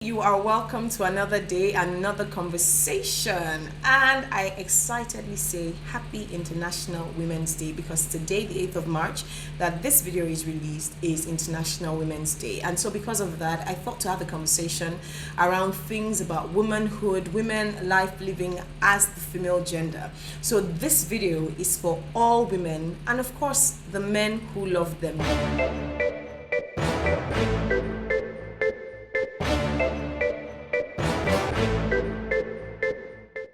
You are welcome to another day, another conversation, and I excitedly say Happy International Women's Day because today, the 8th of March, that this video is released, is International Women's Day. And so, because of that, I thought to have a conversation around things about womanhood, women life living as the female gender. So, this video is for all women and, of course, the men who love them.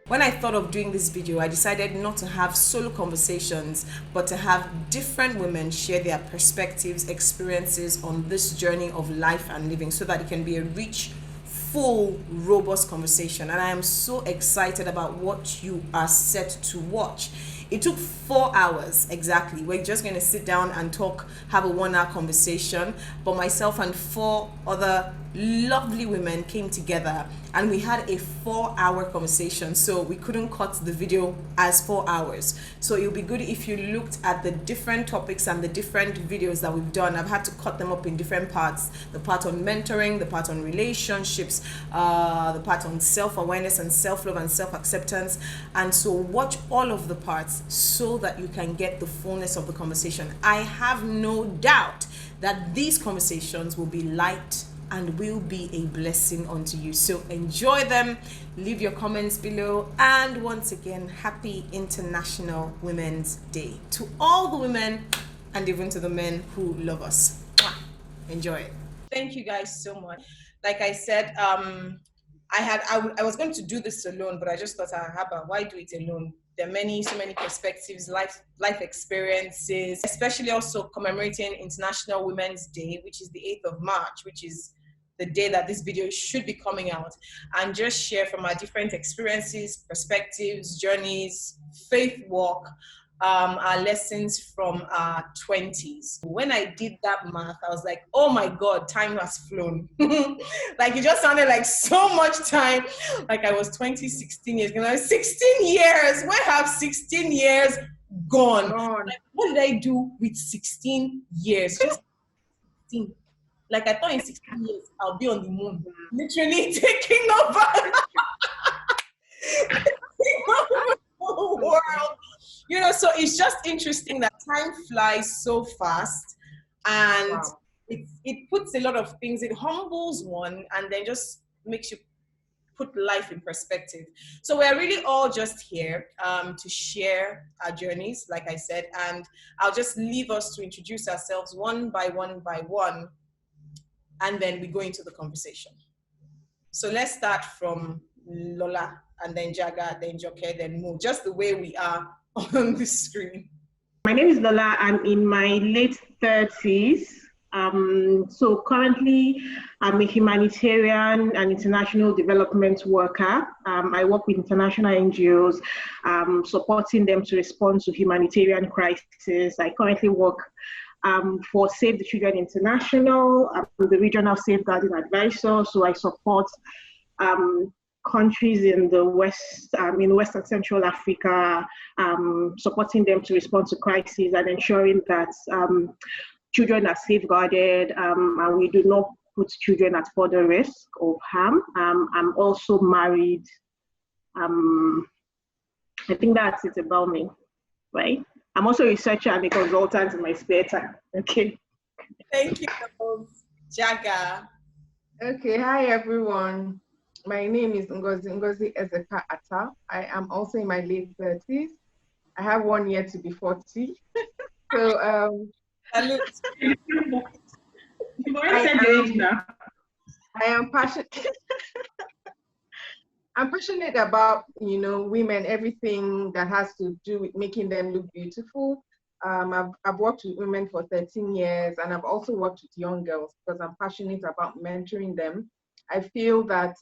When I thought of doing this video, I decided not to have solo conversations, but to have different women share their perspectives, experiences on this journey of life and living so that it can be a rich, full, robust conversation. And I am so excited about what you are set to watch. It took 4 hours exactly. We're just going to sit down and talk, have a 1 hour conversation. But myself and 4 other lovely women came together and we had a 4 hour conversation. So we couldn't cut the video as 4 hours. So it'll be good if you looked at the different topics and the different videos that we've done. I've had to cut them up in different parts. The part on mentoring, the part on relationships, the part on self-awareness and self-love and self-acceptance. And so watch all of the parts so that you can get the fullness of the conversation. I have no doubt that these conversations will be light and will be a blessing unto you. So enjoy them, leave your comments below, and once again, happy International Women's Day to all the women and even to the men who love us. Enjoy it. Thank you guys so much. Like I said, I was going to do this alone, but I just thought, why do it alone? There are so many perspectives, life experiences, especially also commemorating International Women's Day, which is the 8th of March, which is the day that this video should be coming out, and just share from our different experiences, perspectives, journeys, faith walk, our lessons from our 20s. When I did that math, I was like, oh my God, time has flown. Like it just sounded like so much time. Like I was 16 years, 16 years. Where have 16 years gone? Like, what did I do with 16 years? Just 16. Like I thought in 16 years, I'll be on the moon, literally taking over the world. So it's just interesting that time flies so fast, and wow. It puts a lot of things, it humbles one, and then just makes you put life in perspective. So we're really all just here to share our journeys, like I said, and I'll just leave us to introduce ourselves one by one, and then we go into the conversation. So let's start from Lola, and then Jaga, then Joke, then Mo, just the way we are on the screen. My name is Lola. I'm in my late 30s. So currently, I'm a humanitarian and international development worker. I work with international NGOs, supporting them to respond to humanitarian crises. I currently work for Save the Children International. I'm the regional safeguarding advisor, so I support countries in the West, in West and Central Africa, supporting them to respond to crises and ensuring that children are safeguarded and we do not put children at further risk of harm. I'm also married. I think that's it about me, right? I'm also a researcher and a consultant in my spare time. Okay. Thank you, Jaga. Okay, hi everyone. My name is Ngozi Ezeka Atta. I am also in my late 30s. I have 1 year to be 40. So You've already said your age now. I am passionate. I'm passionate about, women, everything that has to do with making them look beautiful. I've worked with women for 13 years, and I've also worked with young girls because I'm passionate about mentoring them. I feel that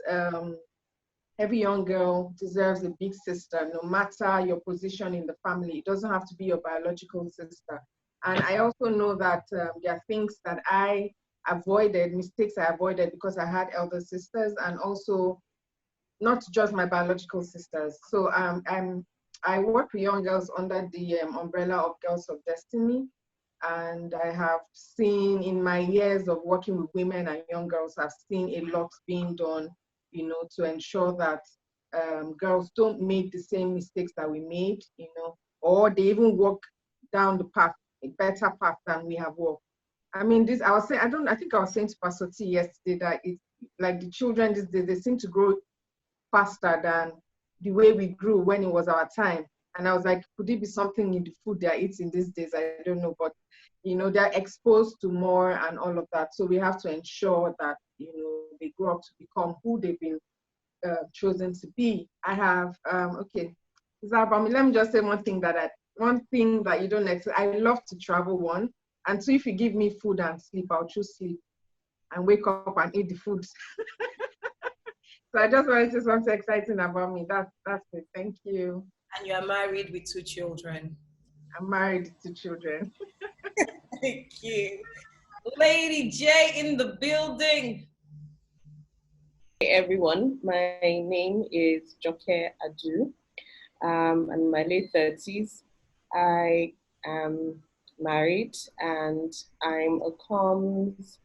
every young girl deserves a big sister, no matter your position in the family. It doesn't have to be your biological sister. And I also know that there are things that I avoided, mistakes I avoided because I had elder sisters, and also not just my biological sisters. So I work with young girls under the umbrella of Girls of Destiny. And I have seen in my years of working with women and young girls, I've seen a lot being done, to ensure that girls don't make the same mistakes that we made, or they even walk down the path, a better path than we have walked. I mean, this, I was saying, I think I was saying to Pastor T yesterday that it's like the children these days, they seem to grow faster than the way we grew when it was our time. And I was like, could it be something in the food they're eating these days? I don't know, but they're exposed to more and all of that. So we have to ensure that they grow up to become who they've been chosen to be. I have okay, Zabami, let me just say one thing that you don't expect. I love to travel, one, and two, if you give me food and sleep, I'll choose sleep and wake up and eat the food. So I just wanted to say something exciting about me. That's it. Thank you. And you are married with 2 children. I'm married to children. Thank you. Lady J in the building. Hey everyone, my name is Joke Adu. I'm in my late 30s. I am married and I'm a comms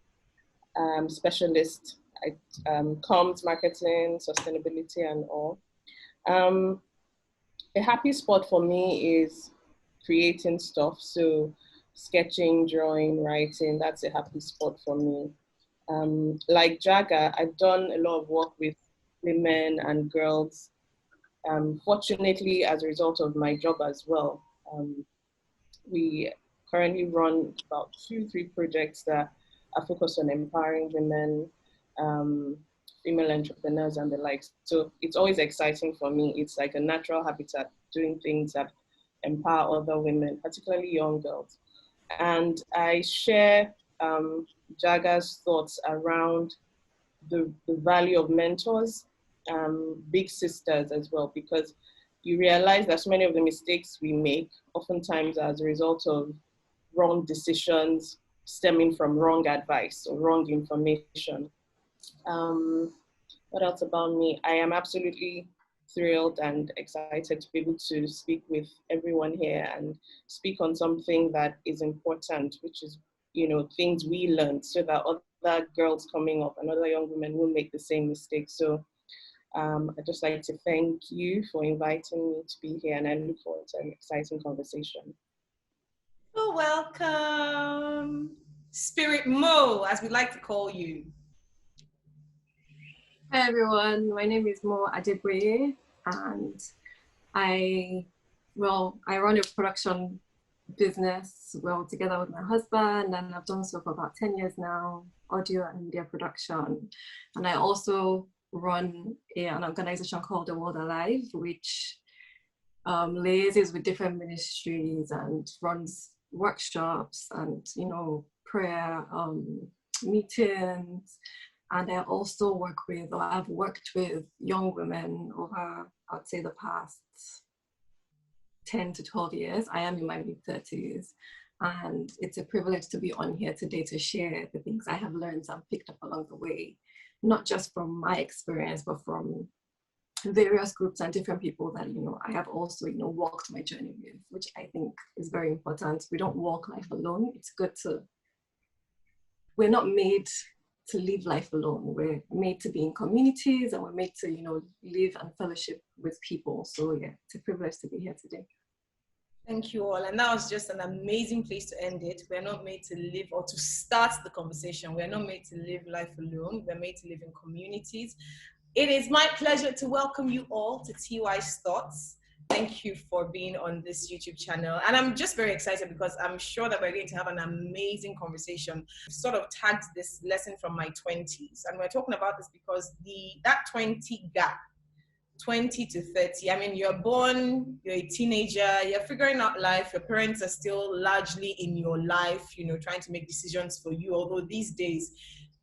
specialist. Comms, marketing, sustainability and all. A happy spot for me is creating stuff. So sketching, drawing, writing, that's a happy spot for me. Like Jaga, I've done a lot of work with women and girls, fortunately as a result of my job as well. We currently run about 2-3 projects that are focused on empowering women, female entrepreneurs and the likes. So it's always exciting for me. It's like a natural habitat, doing things that empower other women, particularly young girls. And I share Jaga's thoughts around the value of mentors, big sisters as well, because you realize that so many of the mistakes we make oftentimes as a result of wrong decisions stemming from wrong advice or wrong information. What else about me? I am absolutely thrilled and excited to be able to speak with everyone here and speak on something that is important, which is, things we learned so that other girls coming up and other young women will make the same mistakes. So I'd just like to thank you for inviting me to be here, and I look forward to an exciting conversation. You're welcome. Spirit Mo, as we like to call you. Hi everyone, my name is Mo Adeboye and I run a production business together with my husband, and I've done so for about 10 years now, audio and media production. And I also run an organization called The World Alive, which liaises with different ministries and runs workshops and prayer meetings. And I also I've worked with young women over, I'd say, the past 10 to 12 years. I am in my mid-30s, and it's a privilege to be on here today to share the things I have learned and picked up along the way, not just from my experience, but from various groups and different people that, I have also, walked my journey with, which I think is very important. We don't walk life alone. It's good we're not made to live life alone. We're made to be in communities, and we're made to, live and fellowship with people. So yeah, it's a privilege to be here today. Thank you all. And that was just an amazing place to end it. We're not made to live, or to start the conversation, we're not made to live life alone. We're made to live in communities. It is my pleasure to welcome you all to TY's Thoughts. Thank you for being on this YouTube channel. And I'm just very excited because I'm sure that we're going to have an amazing conversation. I've sort of tagged this lesson from my 20s. And we're talking about this because that 20 gap, 20 to 30, I mean, you're born, you're a teenager, you're figuring out life, your parents are still largely in your life, trying to make decisions for you. Although these days,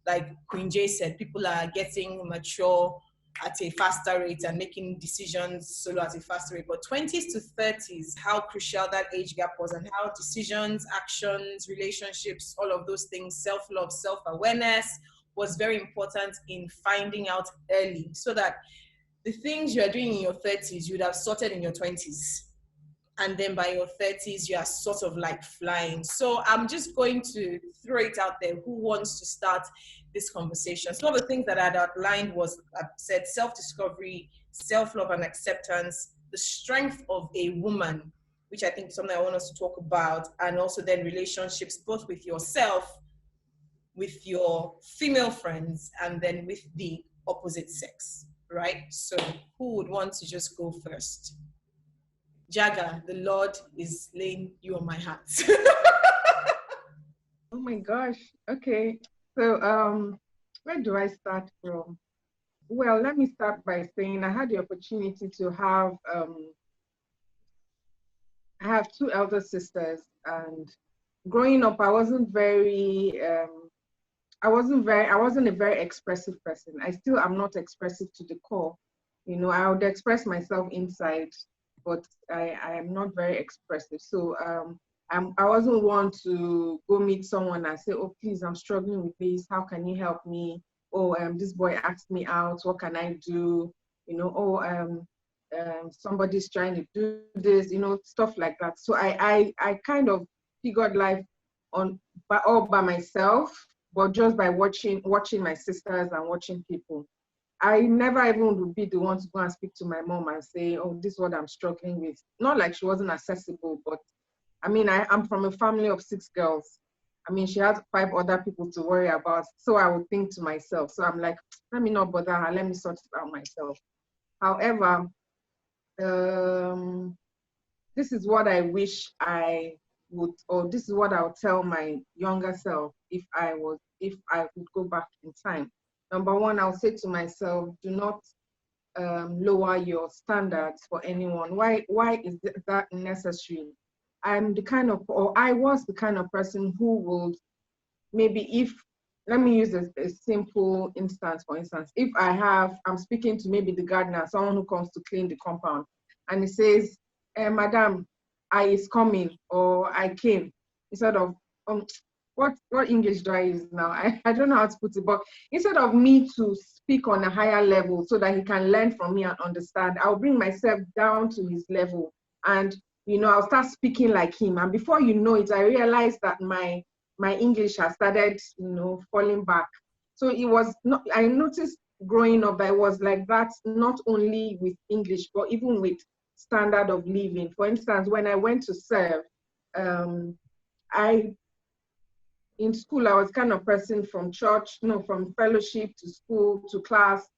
like Queen J said, people are getting mature at a faster rate and making decisions solo at a faster rate. But 20s to 30s, how crucial that age gap was, and how decisions, actions, relationships, all of those things, self-love, self-awareness was very important in finding out early, so that the things you are doing in your 30s, you would have sorted in your 20s. and then by your 30s, you are sort of like flying. So I'm just going to throw it out there. Who wants to start this conversation? Some of the things that I'd outlined was, I've said, self-discovery, self-love and acceptance, the strength of a woman, which I think is something I want us to talk about, and also then relationships, both with yourself, with your female friends, and then with the opposite sex, right? So who would want to just go first? Jaga, the Lord is laying you on my heart. Oh my gosh. Okay. So where do I start from? Well, let me start by saying I had the opportunity to I have two elder sisters, and growing up I wasn't I wasn't a very expressive person. I still am not expressive to the core. You know, I would express myself inside, but I am not very expressive. So I wasn't one to go meet someone and say, oh, please, I'm struggling with this. How can you help me? Oh, this boy asked me out. What can I do? You know, oh, somebody's trying to do this, you know, stuff like that. So I kind of figured life all by myself, but just by watching my sisters and watching people. I never even would be the one to go and speak to my mom and say, oh, this is what I'm struggling with. Not like she wasn't accessible, but I mean, I'm from a family of 6 girls. I mean, she had 5 other people to worry about. So I would think to myself. So I'm like, let me not bother her. Let me sort it out myself. However, this is what I wish I would, or this is what I would tell my younger self if I could go back in time. Number one, I'll say to myself, do not lower your standards for anyone. Why is that necessary? I was the kind of person who would, maybe let me use a simple instance, for instance. If I'm speaking to maybe the gardener, someone who comes to clean the compound, and he says, Madam, I is coming, or I came, instead of, what English do I use now? I don't know how to put it, but instead of me to speak on a higher level so that he can learn from me and understand, I'll bring myself down to his level, and you know, I'll start speaking like him. And before you know it, I realized that my English has started, you know, falling back. So it was not, I noticed growing up that it was like that, not only with English, but even with standard of living. For instance, when I went to serve, in school, I was kind of person from church, from fellowship to school to class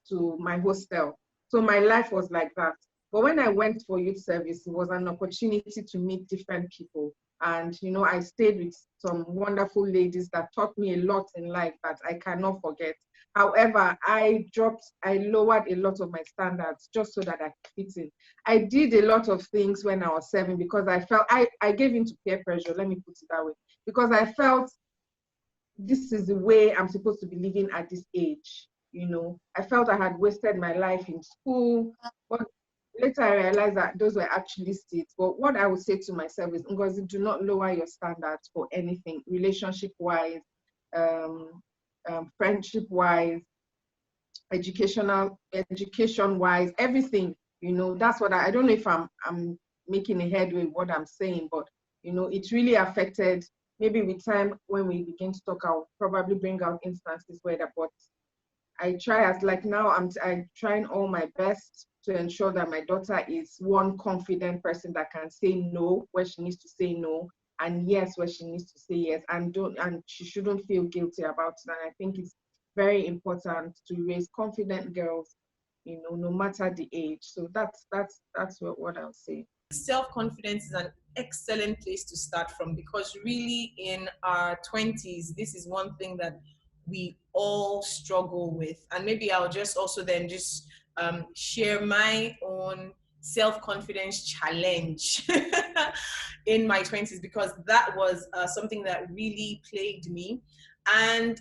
to my hostel. So my life was like that. But when I went for youth service, it was an opportunity to meet different people. And, you know, I stayed with some wonderful ladies that taught me a lot in life that I cannot forget. However, I lowered a lot of my standards just so that I could fit in. I did a lot of things when I was 7 because I felt, I gave in to peer pressure, let me put it that way. Because I felt this is the way I'm supposed to be living at this age. You know, I felt I had wasted my life in school, but later I realized that those were actually states. But what I would say to myself is, Ngozi, do not lower your standards for anything, relationship-wise, friendship-wise, education-wise, everything. You know, that's what I don't know if I'm making a headway with what I'm saying, but you know, it really affected. Maybe with time, when we begin to talk, I'll probably bring out instances where that, but I try now I'm trying all my best to ensure that my daughter is one confident person that can say no where she needs to say no, and yes where she needs to say yes, and she shouldn't feel guilty about it. And I think it's very important to raise confident girls, you know, no matter the age. So that's what I'll say. Self-confidence is an excellent place to start from, because really in our 20s, this is one thing that we all struggle with. And maybe I'll just also then just share my own self-confidence challenge in my 20s, because that was something that really plagued me. And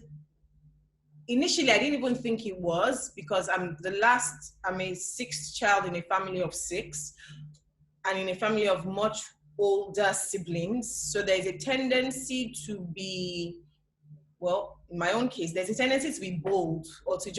initially, I didn't even think it was, because I'm a 6th child in a family of 6, and in a family of much older siblings. So there's a tendency to be, well, in my own case, there's a tendency to be bold, or to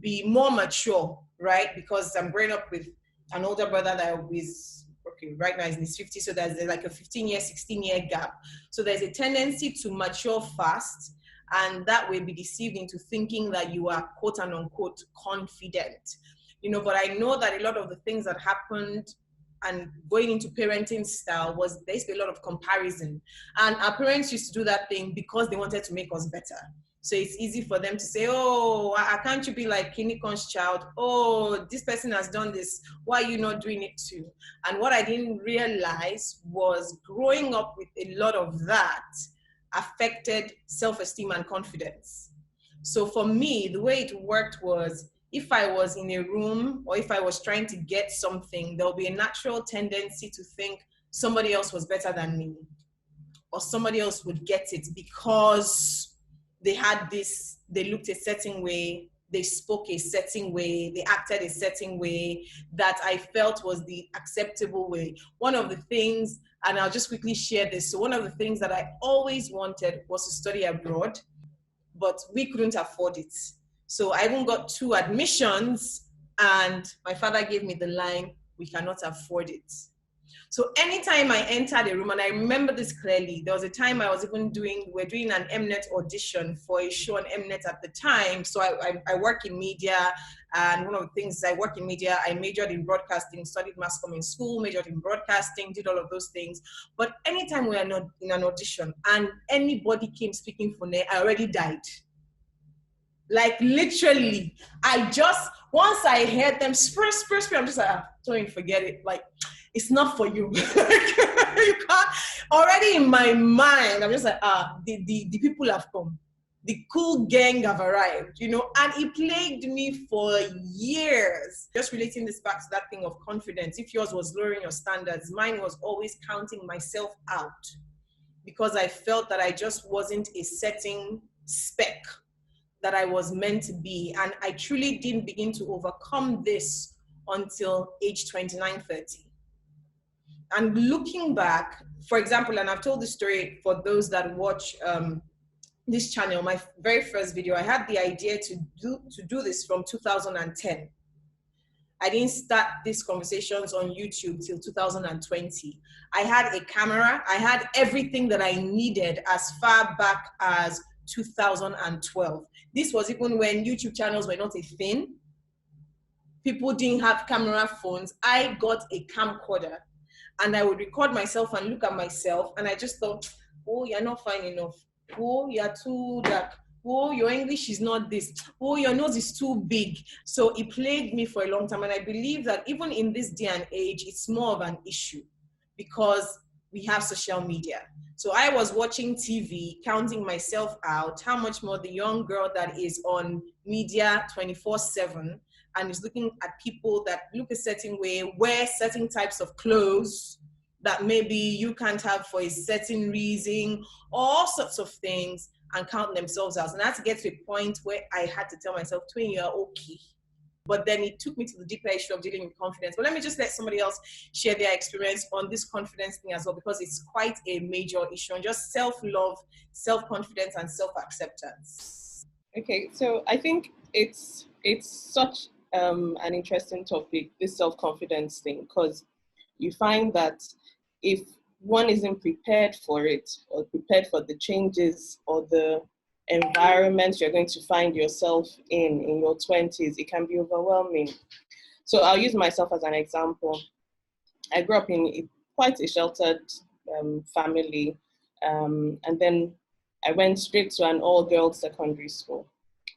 be more mature, right? Because I'm growing up with an older brother that is, okay, right now is in his 50s, so there's like a 15-year, 16-year gap. So there's a tendency to mature fast, and that way be deceived into thinking that you are quote and unquote confident. But I know that a lot of the things that happened and going into parenting style was there's a lot of comparison. And our parents used to do that thing because they wanted to make us better. So it's easy for them to say, oh, I can't you be like Kinikon's child? Oh, this person has done this. Why are you not doing it too? And what I didn't realize was growing up with a lot of that affected self-esteem and confidence. So for me, the way it worked was, if I was in a room or if I was trying to get something, there'll be a natural tendency to think somebody else was better than me, or somebody else would get it because they had this, they looked a certain way, they spoke a certain way, they acted a certain way that I felt was the acceptable way. One of the things, and I'll just quickly share this. So one of the things that I always wanted was to study abroad, but we couldn't afford it. So I even got 2 admissions, and my father gave me the line, we cannot afford it. So anytime I entered a room, and I remember this clearly, there was a time I was even we're doing an Mnet audition for a show on Mnet at the time. So I work in media, and one of the things I work in media, I majored in broadcasting, studied mass comm in school, majored in broadcasting, did all of those things. But anytime we are in an audition and anybody came speaking for me, I already died. Like literally, once I heard them spray, I'm just like, don't even forget it. Like, it's not for you. You can't. Already in my mind, I'm just like, the people have come. The cool gang have arrived, and it plagued me for years. Just relating this back to that thing of confidence. If yours was lowering your standards, mine was always counting myself out because I felt that I just wasn't a certain spec that I was meant to be. And I truly didn't begin to overcome this until age 29, 30. And looking back, for example, and I've told this story for those that watch this channel, my very first video, I had the idea to do this from 2010. I didn't start these conversations on YouTube till 2020. I had a camera, I had everything that I needed as far back as 2012. This was even when YouTube channels were not a thing. People didn't have camera phones. I got a camcorder and I would record myself and look at myself, and I just thought, oh, you're not fine enough. Oh, you're too dark. Oh, your English is not this. Oh, your nose is too big. So it plagued me for a long time. And I believe that even in this day and age, it's more of an issue because we have social media. So I was watching TV, counting myself out, how much more the young girl that is on media 24/7 and is looking at people that look a certain way, wear certain types of clothes that maybe you can't have for a certain reason, all sorts of things, and count themselves out. And I had to get to a point where I had to tell myself, Twin, you're okay. But then it took me to the deeper issue of dealing with confidence. But let me just let somebody else share their experience on this confidence thing as well, because it's quite a major issue on just self-love, self-confidence, and self-acceptance. Okay, so I think it's such an interesting topic, this self-confidence thing, because you find that if one isn't prepared for it, or prepared for the changes or the environment you're going to find yourself in your 20s, it can be overwhelming. So I'll use myself as an example. I grew up in quite a sheltered family, and then I went straight to an all-girls secondary school.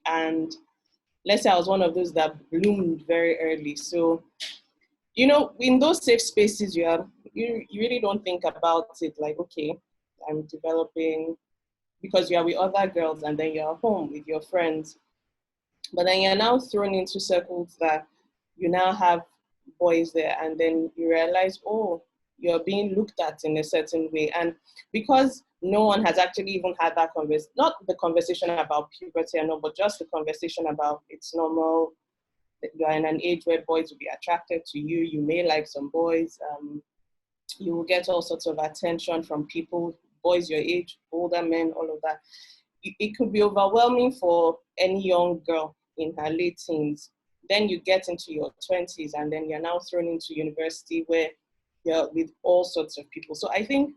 And let's say I was one of those that bloomed very early. So, in those safe spaces, you really don't think about it like, okay, I'm developing, because you are with other girls and then you're home with your friends. But then you're now thrown into circles that you now have boys there, and then you realize, oh, you're being looked at in a certain way. And because no one has actually even had that not the conversation about puberty and all, but just the conversation about it's normal, you're in an age where boys will be attracted to you, you may like some boys, you will get all sorts of attention from people, boys your age, older men, all of that. It could be overwhelming for any young girl in her late teens Then you get into your 20s, and then you're now thrown into university where you're with all sorts of people. So I think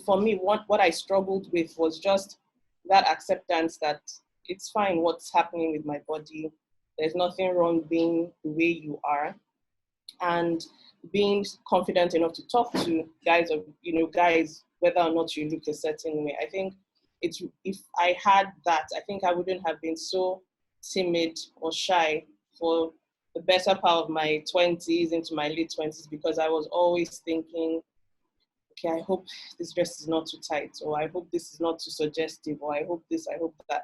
for me, what I struggled with was just that acceptance that it's fine what's happening with my body. There's nothing wrong being the way you are. And being confident enough to talk to guys, whether or not you look a certain way. I think if I had that, I think I wouldn't have been so timid or shy for the better part of my 20s into my late 20s, because I was always thinking, okay, I hope this dress is not too tight, or I hope this is not too suggestive, or I hope this, I hope that.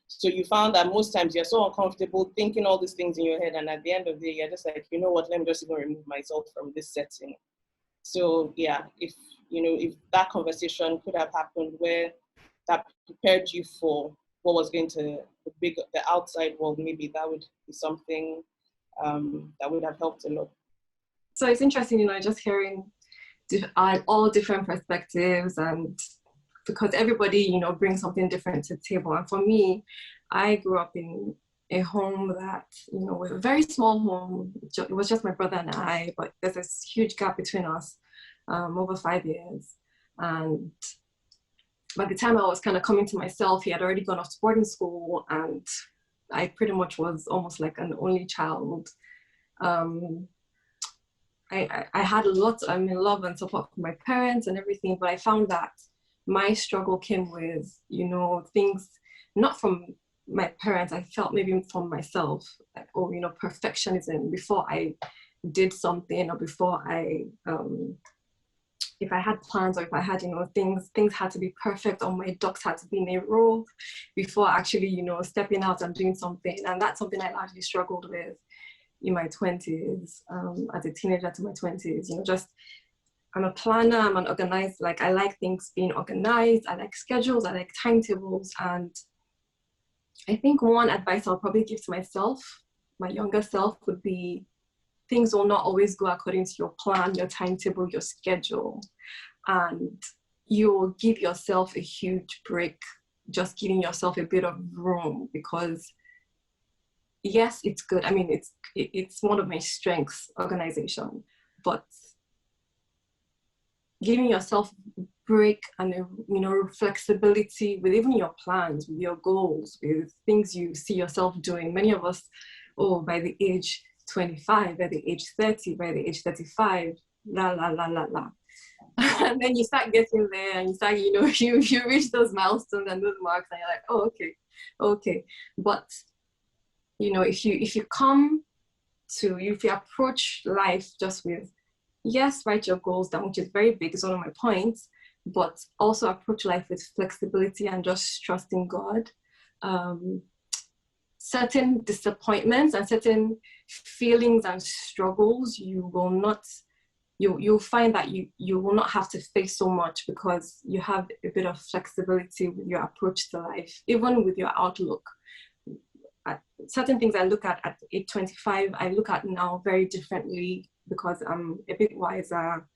So you found that most times you're so uncomfortable thinking all these things in your head, and at the end of the day, you're just like, you know what, let me just even remove myself from this setting. So yeah, if that conversation could have happened where that prepared you for what was going to the outside world, maybe that would be something that would have helped a lot. So it's interesting, just hearing all different perspectives, and because everybody, brings something different to the table. And for me, I grew up in a home that, was a very small home. It was just my brother and I, but there's this huge gap between us, over 5 years. And by the time I was kind of coming to myself, he had already gone off to boarding school, and I pretty much was almost like an only child. I had a lot of love and support from my parents and everything, but I found that my struggle came with, things not from my parents. I felt maybe from myself, like, perfectionism before I did something, or before I, if I had plans, or if I had, things had to be perfect, or my ducks had to be in a row before actually, stepping out and doing something. And that's something I largely struggled with in my 20s, as a teenager to my 20s, just, I'm a planner, I'm an organized, like I like things being organized, I like schedules, I like timetables. And I think one advice I'll probably give to myself, my younger self, would be things will not always go according to your plan, your timetable, your schedule. And you'll give yourself a huge break, just giving yourself a bit of room, because yes, it's good. I mean, it's one of my strengths, organization, but giving yourself break and flexibility with even your plans, with your goals, with things you see yourself doing. Many of us, by the age 25, by the age 30, by the age 35, la. And then you start getting there, and you start, you reach those milestones and those marks, and you're like, oh, okay. But if you approach life just with, yes, write your goals down, which is very big, is one of my points, but also approach life with flexibility and just trusting God. Certain disappointments and certain feelings and struggles, you'll find that you will not have to face so much, because you have a bit of flexibility with your approach to life, even with your outlook. Certain things I look at age 25, I look at now very differently, because I'm a bit wiser.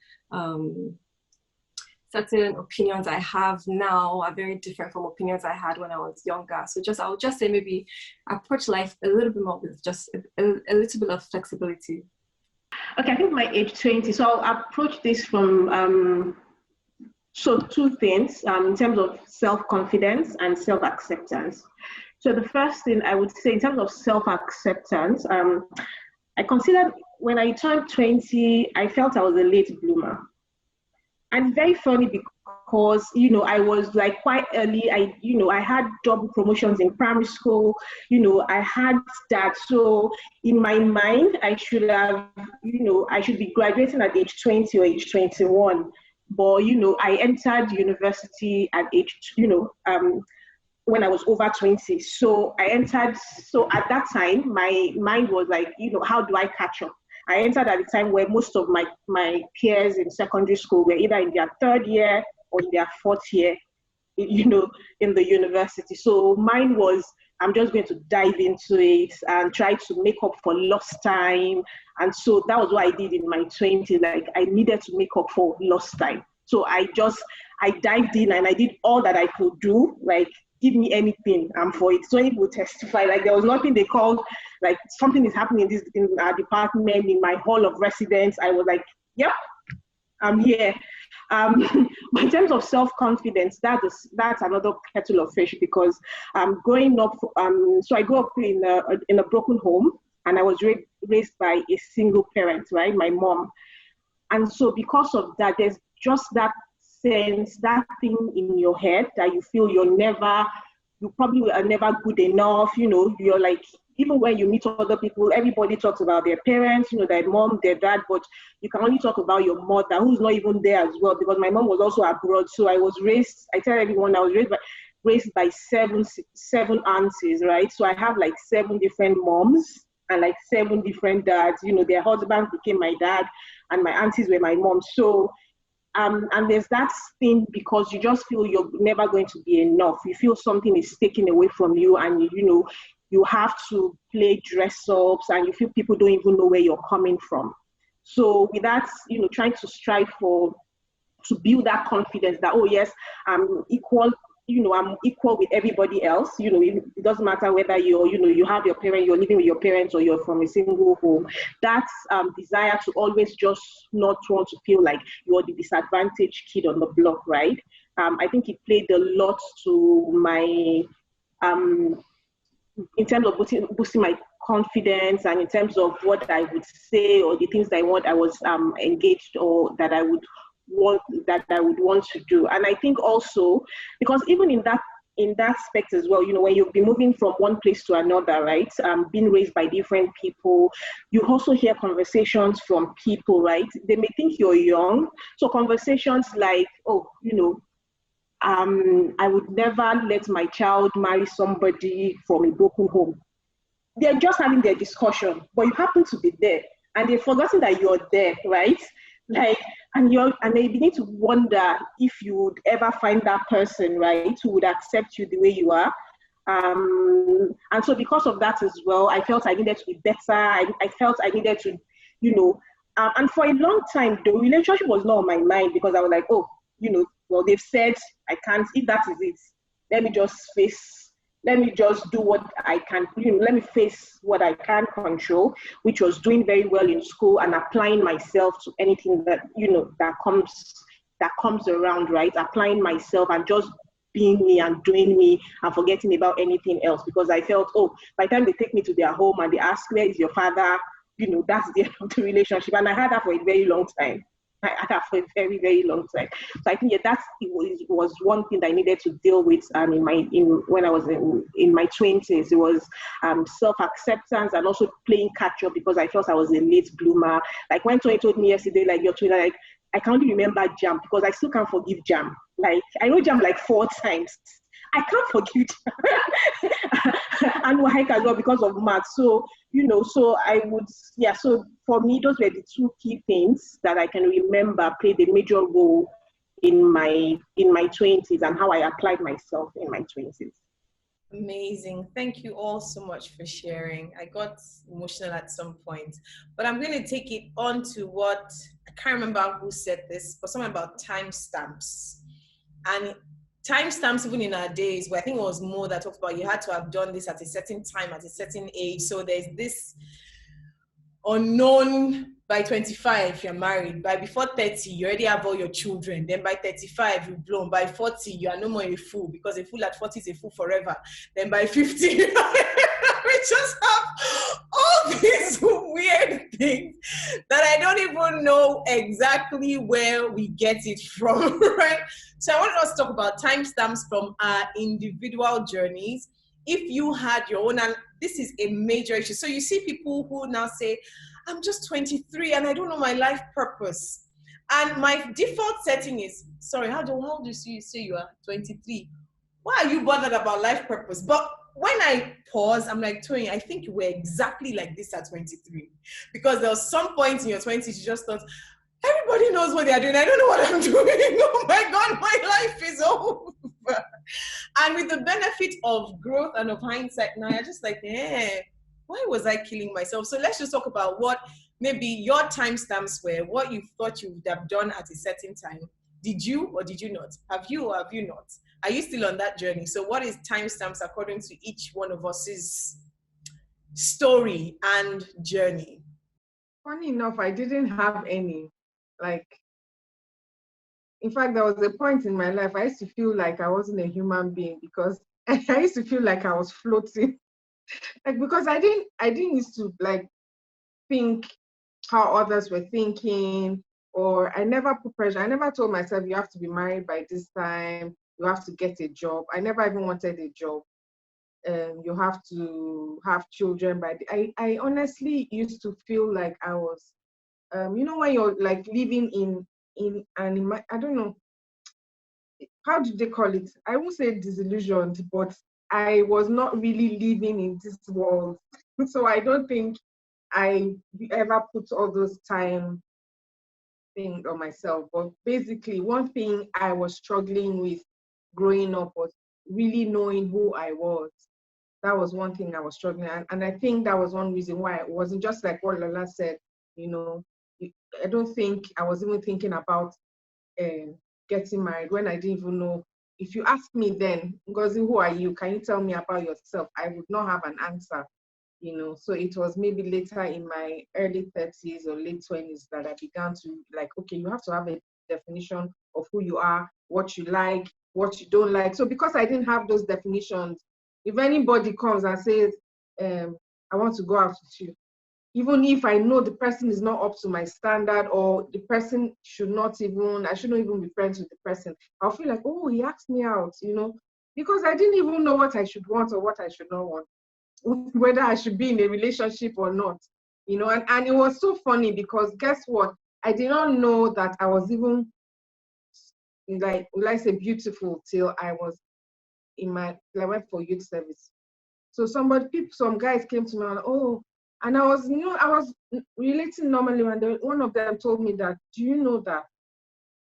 Certain opinions I have now are very different from opinions I had when I was younger. So I would just say maybe approach life a little bit more with just a little bit of flexibility. Okay, I think my age 20. So I'll approach this from two things in terms of self-confidence and self-acceptance. So the first thing I would say in terms of self-acceptance, I considered when I turned 20, I felt I was a late bloomer. And very funny, because, I was like quite early. I had double promotions in primary school. I had that. So in my mind, I should be graduating at age 20 or age 21. But, I entered university at age, when I was over 20. So at that time, my mind was like, how do I catch up? I entered at a time where most of my peers in secondary school were either in their third year or in their fourth year, in the university. So mine was, I'm just going to dive into it and try to make up for lost time. And so that was what I did in my 20s. Like, I needed to make up for lost time. So I dived in and I did all that I could do. Like, give me anything, I'm for it. So many people testify, like there was nothing they called, like something is happening in our department, in my hall of residence. I was like, yep, I'm here. But in terms of self-confidence, that's another kettle of fish, because growing up, so I grew up in a broken home, and I was raised by a single parent, right, my mom. And so because of that, there's just that sense, that thing in your head that you feel you probably are never good enough. You're like, even when you meet other people, everybody talks about their parents, their mom, their dad, but you can only talk about your mother, who's not even there as well, because my mom was also abroad. So I tell everyone, I was raised by seven aunties, right? So I have like 7 different moms and like 7 different dads. Their husbands became my dad, and my aunties were my mom. So and there's that thing, because you just feel you're never going to be enough. You feel something is taken away from you, and you have to play dress ups, and you feel people don't even know where you're coming from. So with that, trying to strive to build that confidence that, oh yes, I'm equal. I'm equal with everybody else. It doesn't matter whether you have your parents, you're living with your parents, or you're from a single home. That's desire to always just not want to feel like you're the disadvantaged kid on the block, right? I think it played a lot to my, in terms of boosting my confidence, and in terms of what I would say, or the things that I was engaged, or that I would want to do. And I think also, because even in that aspect as well, when you'll be moving from one place to another, right, being raised by different people, you also hear conversations from people, right? They may think you're young, so conversations like, oh, I would never let my child marry somebody from a broken home. They're just having their discussion, but you happen to be there, and they've forgotten that you're there, right? Like, and they begin to wonder if you would ever find that person, right, who would accept you the way you are. And so because of that as well, I felt I needed to be better. I felt I needed to, and for a long time, the relationship was not on my mind, because I was like, oh, well, they've said I can't, if that is it, let me just do what I can, let me face what I can control, which was doing very well in school and applying myself to anything that, that comes around, right? Applying myself and just being me and doing me and forgetting about anything else, because I felt, oh, by the time they take me to their home and they ask, where is your father? That's the end of the relationship. And I had that for a very long time. I had that for a very, very long time. So I think it was one thing that I needed to deal with when I was in my 20s. It was self-acceptance, and also playing catch up, because I felt I was a late bloomer. Like when Tony told me yesterday, like, you're Twitter, like, I can't only remember Jam, because I still can't forgive Jam. Like, I know Jam like 4 times. I can't forgive Jam. And Wahika as well, because of math. So, so so for me, those were the 2 key things that I can remember played a major role in my 20s, and how I applied myself in my 20s. Amazing. Thank you all so much for sharing. I got emotional at some point, but I'm going to take it on to what, I can't remember who said this, but something about timestamps. And timestamps, even in our days, where I think it was more that talked about you had to have done this at a certain time, at a certain age. So there's this unknown, by 25 you're married, by before 30 you already have all your children, then by 35 you've blown, by 40 you are no more a fool, because a fool at 40 is a fool forever, then by 50 we just have all these weird things that I don't even know exactly where we get it from, right? So I want us to talk about timestamps from our individual journeys. If you had your own, and this is a major issue. So you see people who now say, I'm just 23 and I don't know my life purpose. And my default setting is, sorry, how do you say you are 23? Why are you bothered about life purpose? But when I pause, I'm like, Tony, I think you were exactly like this at 23. Because there was some point in your 20s, you just thought, everybody knows what they're doing. I don't know what I'm doing. Oh my God, my life is over. And with the benefit of growth and of hindsight, now you're just like, why was I killing myself? So let's just talk about what maybe your timestamps were, what you thought you would have done at a certain time. Did you or did you not? Have you or have you not? Are you still on that journey? So what is timestamps according to each one of us's story and journey? Funny enough, I didn't have any. Like, in fact, there was a point in my life I used to feel like I wasn't a human being because I used to feel like I was floating. Like, because I didn't used to like think how others were thinking, or I never put pressure. I never told myself you have to be married by this time, you have to get a job. I never even wanted a job. You have to have children by I honestly used to feel like I was when you're like living I don't know, how do they call it? I won't say disillusioned, but I was not really living in this world. So I don't think I ever put all those time things on myself. But basically, one thing I was struggling with growing up was really knowing who I was. That was one thing I was struggling, and I think that was one reason why it wasn't just like what Lola said. You know, I don't think I was even thinking about uh, getting married when I didn't even know. If you ask me then, Ngozi, who are you? Can you tell me about yourself? I would not have an answer. So it was maybe later in my early 30s or late 20s that I began to like, okay, you have to have a definition of who you are, what you like, what you don't like. So because I didn't have those definitions, if anybody comes and says, I want to go out with you, even if I know the person is not up to my standard, or the person I shouldn't even be friends with the person, I'll feel like, oh, he asked me out, because I didn't even know what I should want or what I should not want, whether I should be in a relationship or not, and it was so funny because guess what? I did not know that I was even like, will I say beautiful till I went for youth service. So some guys came to me and, oh, and I was relating normally, and one of them told me that, do you know that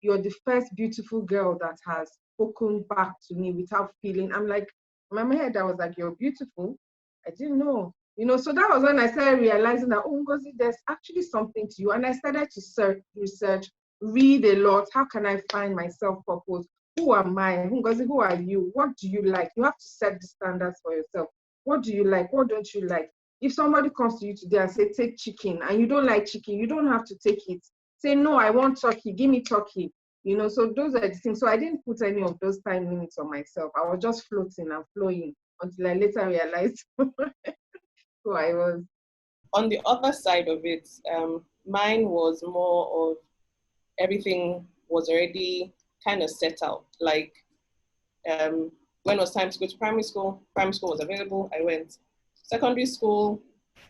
you're the first beautiful girl that has spoken back to me without feeling? I'm like, in my head, I was like, you're beautiful? I didn't know. So that was when I started realizing that, oh, Ngozi, there's actually something to you. And I started to research, read a lot. How can I find myself purpose? Who am I? Ngozi, who are you? What do you like? You have to set the standards for yourself. What do you like? What don't you like? If somebody comes to you today and say, take chicken, and you don't like chicken, you don't have to take it. Say, no, I want turkey, give me turkey. So those are the things. So I didn't put any of those time limits on myself. I was just floating and flowing until I later realized who I was. On the other side of it, mine was more of everything was already kind of set out. Like when it was time to go to primary school was available, I went. Secondary school,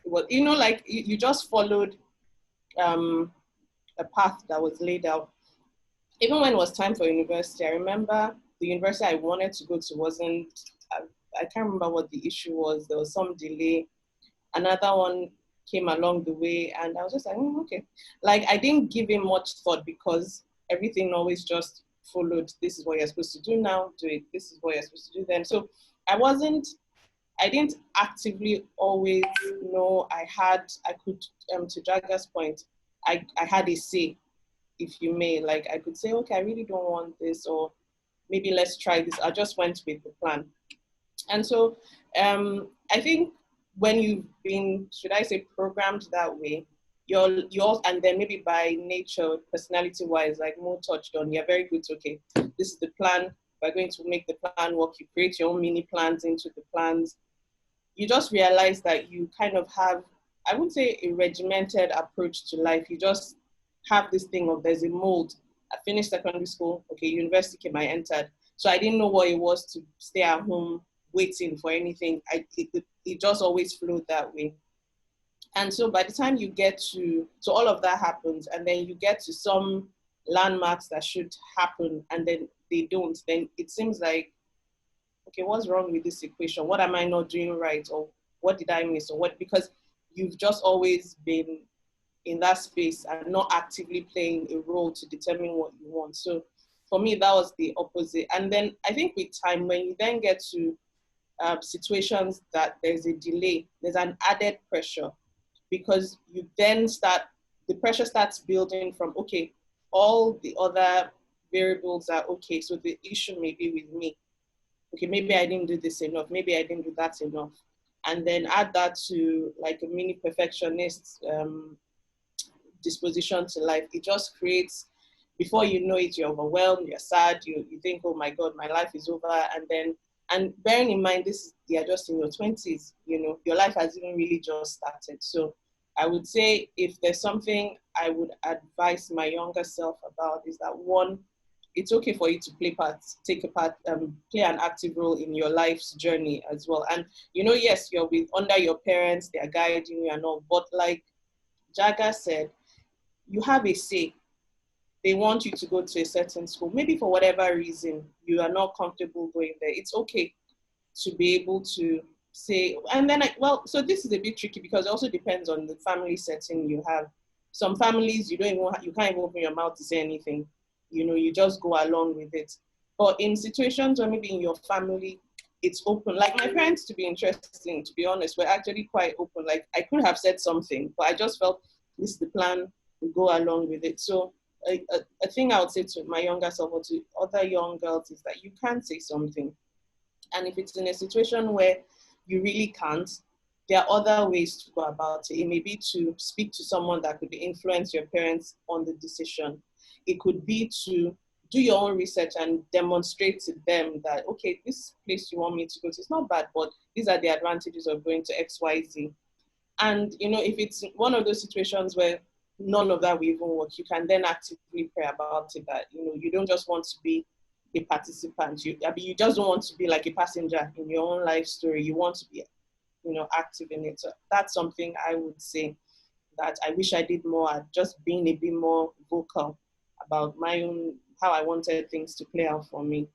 it was, like you just followed a path that was laid out. Even when it was time for university, I remember the university I wanted to go to wasn't, I can't remember what the issue was. There was some delay. Another one came along the way, and I was just like, okay. Like, I didn't give it much thought because everything always just followed. This is what you're supposed to do now, do it. This is what you're supposed to do then. So I didn't actively always know I could, to Jaga's point, I had a say, if you may. Like, I could say, okay, I really don't want this, or maybe let's try this. I just went with the plan. And so I think when you've been, should I say, programmed that way, you're and then maybe by nature, personality-wise, like Mo touched on, you're very good to, okay, this is the plan, we're going to make the plan work. You create your own mini plans into the plans. You just realize that you kind of have, I wouldn't say a regimented approach to life. You just have this thing of, there's a mold. I finished secondary school, okay, university came, I entered. So I didn't know what it was to stay at home waiting for anything. It just always flowed that way. And so by the time you get to, so all of that happens, and then you get to some landmarks that should happen, and then they don't, then it seems like, okay, what's wrong with this equation? What am I not doing right? Or what did I miss? Or what, because you've just always been in that space and not actively playing a role to determine what you want. So for me, that was the opposite. And then I think with time, when you then get to situations that there's a delay, there's an added pressure, because you then the pressure starts building from, okay, all the other variables are okay, so the issue may be with me. okay, maybe I didn't do this enough, maybe I didn't do that enough. And then add that to like a mini perfectionist disposition to life. It just creates, before you know it, you're overwhelmed, you're sad, you think, oh my God, my life is over. And bearing in mind, you're just in your 20s, your life hasn't even really just started. So I would say if there's something I would advise my younger self about is that, one, it's okay for you to play an active role in your life's journey as well. And, yes, you're under your parents, they're guiding you and all, but like Jaga said, you have a say. They want you to go to a certain school. Maybe for whatever reason, you are not comfortable going there. It's okay to be able to say, and then, so this is a bit tricky because it also depends on the family setting you have. Some families, you can't even open your mouth to say anything. You just go along with it. But in situations where maybe in your family, it's open. Like my parents, to be interesting, to be honest, were actually quite open. Like I could have said something, but I just felt this is the plan, we go along with it. So a thing I would say to my younger self or to other young girls is that you can say something. And if it's in a situation where you really can't, there are other ways to go about it. It may be to speak to someone that could influence your parents on the decision. It could be to do your own research and demonstrate to them that, okay, this place you want me to go to, it's not bad, but these are the advantages of going to XYZ. And, if it's one of those situations where none of that will even work, you can then actively pray about it, that, you don't just want to be a participant. You just don't want to be like a passenger in your own life story. You want to be, active in it. So that's something I would say that I wish I did more at, just being a bit more vocal about my own, how I wanted things to play out for me.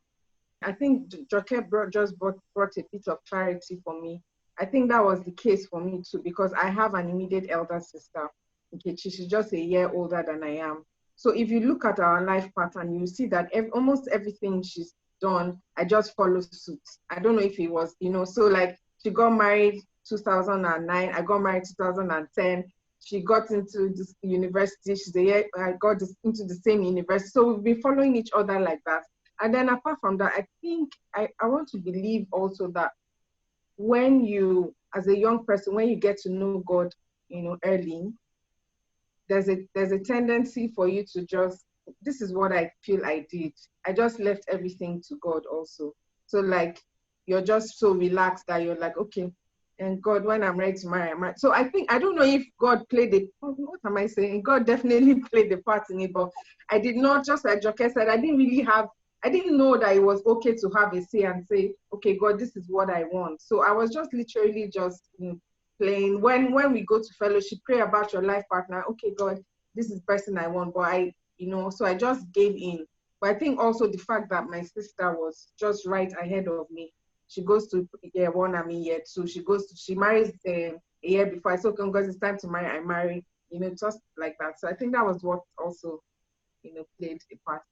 I think Joke brought a bit of clarity for me. I think that was the case for me too, because I have an immediate elder sister. Okay, she's just a year older than I am. So if you look at our life pattern, you see that almost everything she's done, I just follow suit. I don't know if it was, so like she got married 2009, I got married 2010. She got into this university, I got into the same university. So we've been following each other like that. And then apart from that, I think I want to believe also that when you, as a young person, when you get to know God, early, there's a tendency for you to just, this is what I feel I did. I just left everything to God also. So like, you're just so relaxed that you're like, okay, and God, when I'm ready to marry, I'm ready. So I don't know if God played what am I saying? God definitely played the part in it, but I did not, just like Joke said, I didn't know that it was okay to have a say and say, okay, God, this is what I want. So I was just literally just playing. When we go to fellowship, pray about your life partner. Okay, God, this is the person I want. But so I just gave in. But I think also the fact that my sister was just right ahead of me. She goes to year one, I'm in year two. She marries a year before. I said, okay, because it's time to marry, I marry. Just like that. So I think that was what also, played a part.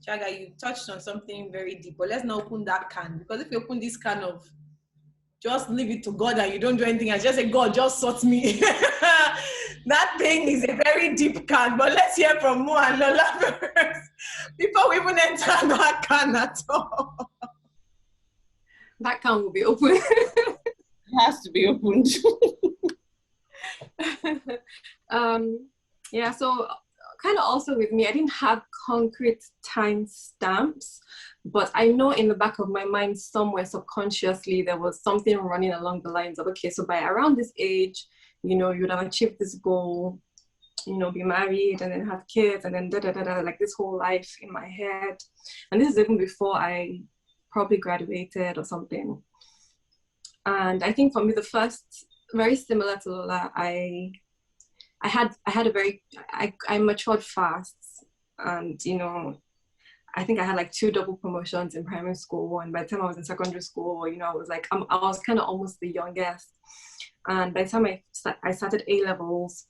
Jaga, you touched on something very deep, but let's not open that can, because if you open this can of just leave it to God and you don't do anything and just say, God, just sort me. That thing is a very deep can, but let's hear from Mo and Lola first before we even enter that can at all. That can will be open. It has to be opened. Yeah, so kind of also with me, I didn't have concrete time stamps, but I know in the back of my mind somewhere subconsciously there was something running along the lines of, okay, so by around this age, you would have achieved this goal, be married and then have kids and then like this whole life in my head. And this is even before I probably graduated or something. And I think for me, the first, very similar to Lola, I matured fast, and I think I had like 2 double promotions in primary school, and by the time I was in secondary school, I was like, I was kind of almost the youngest. And by the time I started A-levels,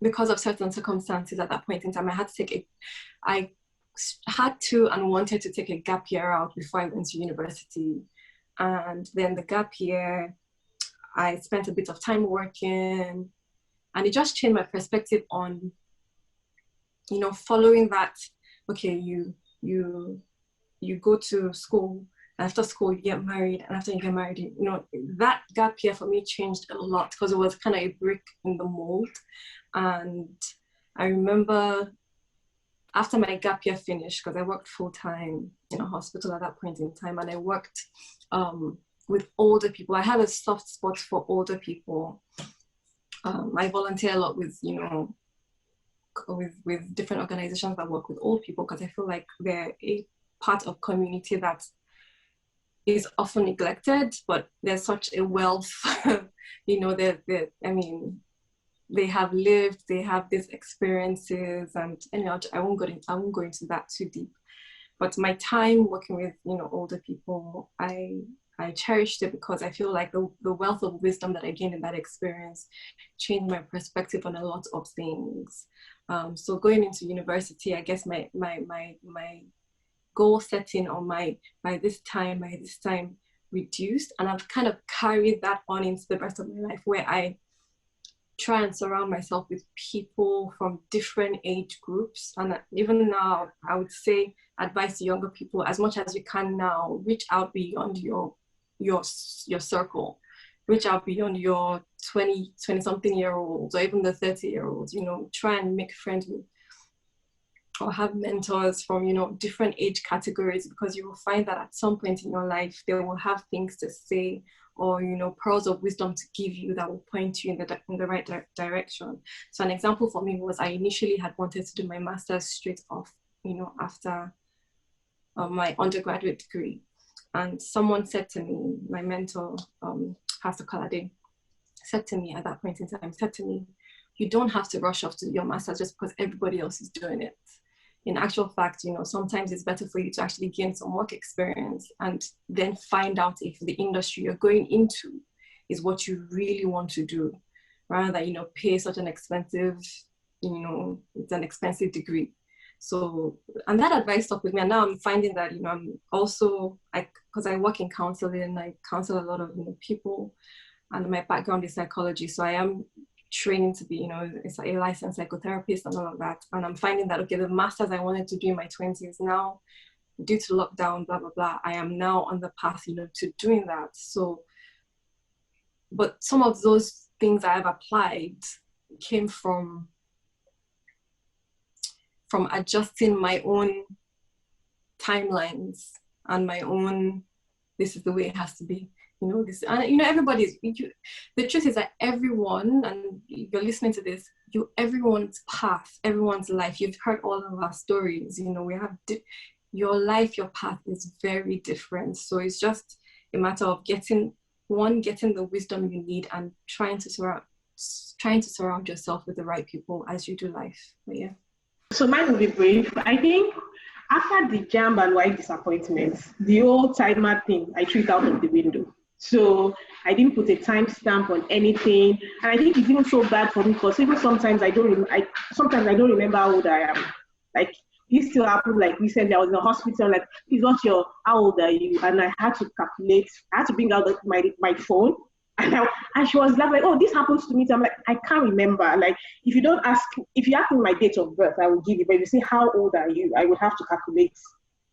because of certain circumstances at that point in time, I had to and wanted to take a gap year out before I went to university. And then the gap year, I spent a bit of time working, and it just changed my perspective on, following that, okay, you you go to school, after school you get married, and after you get married, you know, that gap year for me changed a lot because it was kind of a brick in the mold. And I remember after my gap year finished, because I worked full-time in a hospital at that point in time, and I worked with older people. I had a soft spot for older people. I volunteer a lot with, you know, with different organizations that work with old people, because I feel like they're a part of community that is often neglected, but there's such a wealth, you know, I mean, they have lived, they have these experiences, and anyway, I won't go into that too deep. But my time working with, you know, older people, I cherished it because I feel like the wealth of wisdom that I gained in that experience changed my perspective on a lot of things. So going into university, I guess my goal setting on by this time reduced, and I've kind of carried that on into the rest of my life, where I try and surround myself with people from different age groups. And even now, I would say advice to younger people, as much as you can now, reach out beyond your circle, reach out beyond your 20 something year olds, or even the 30-year-olds, you know, try and make friends with or have mentors from, you know, different age categories, because you will find that at some point in your life, they will have things to say, or, you know, pearls of wisdom to give you that will point you in the right direction. So an example for me was I initially had wanted to do my master's straight off, you know, after my undergraduate degree. And someone said to me, my mentor, Pastor Kalade, said to me at that point in time, you don't have to rush off to your master's just because everybody else is doing it. In actual fact, you know, sometimes it's better for you to actually gain some work experience and then find out if the industry you're going into is what you really want to do, rather than, you know, pay such an expensive, you know, it's an expensive degree. So, and that advice stuck with me. And now I'm finding that, you know, I'm also, because I work in counseling, I counsel a lot of, you know, people, and my background is psychology. So I am training to be, you know, it's a licensed psychotherapist and all of that. And I'm finding that, okay, the master's I wanted to do in my 20s now, due to lockdown, blah, blah, blah, I am now on the path, you know, to doing that. So, but some of those things I have applied came from adjusting my own timelines and my own, this is the way it has to be. You know, this, and you know, the truth is that everyone, and you're listening to this, everyone's path, everyone's life, you've heard all of our stories, you know, we have, your life, your path is very different. So it's just a matter of getting the wisdom you need and trying to surround yourself with the right people as you do life. But yeah. So mine will be brief. I think after the jam and white disappointments, the old timer thing, I threw it out of the window. So I didn't put a timestamp on anything, and I think it's even so bad for me because even sometimes I don't remember how old I am. Like this still happened. Like recently, I was in the hospital. Like, please, how old are you? And I had to calculate. I had to bring out my phone, and she was like, oh, this happens to me. So I'm like, I can't remember. Like, if you ask me my date of birth, I will give you. But if you say how old are you, I would have to calculate.